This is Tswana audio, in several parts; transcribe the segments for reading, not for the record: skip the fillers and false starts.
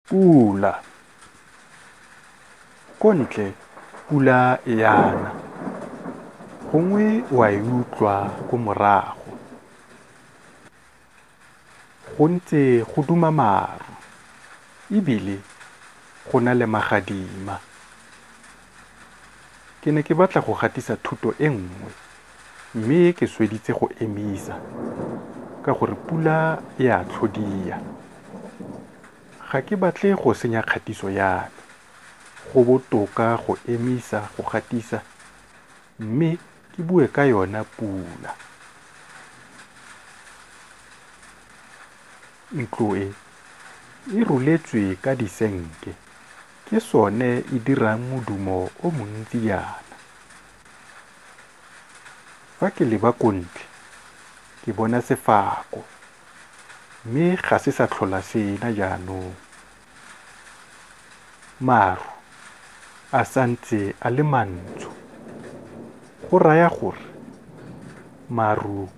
Pula. Ko ntle, pula e yana. Gongwe wa e utlwa ko morago. Go ntse go duma maru, ebile go na le magadima. Ke ne ke batla go gatisa thuto e nngwe, mme ke sweditse go emisa, ka gore pula e a tlhodia. Ga ke batle go senya kgatiso ya me. Go botoka go emisa go gatisa, mme ke bue ka yona pula. Ntlo e ruletswe ka disenke, ke sone e dirang modumo o montsi yana. Fa ke leba ko ntle, ke bona sefako, mme ga se sa tlhola sena jaanong. Maru a santse a le mantsho, go raya gore maru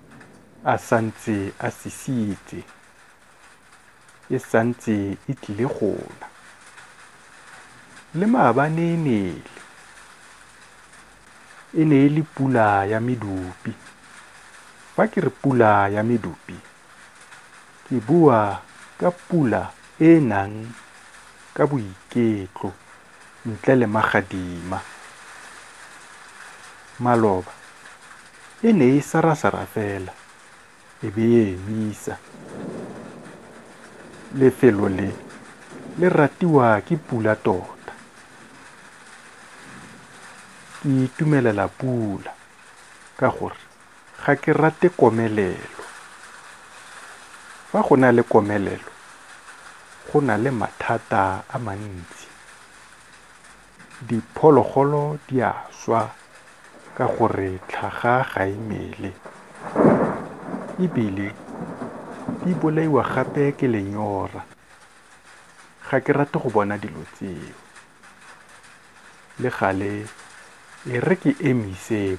a santse a sisitse, e santse e tlile gola. Le maabane e ne le pula ya medupi. Fa ke re pula ya medupi, ke bua ka pula e nang ka boiketlo ntle le magadima. Maloba e ne e sarasara fela, e be e emisa. Lefelo le ratiwa ke pula tota. Ke itumelela pula ka gore ga ke rate komelelo. Fa go na le komelelo, go na le mathata a mantsi. Diphologolo di a swa ka gore tlhaga ga e mele, ebile di bolaiwa gape ke lenyora. Ga ke rate go bona dilo tseo. Le gale e re ke emise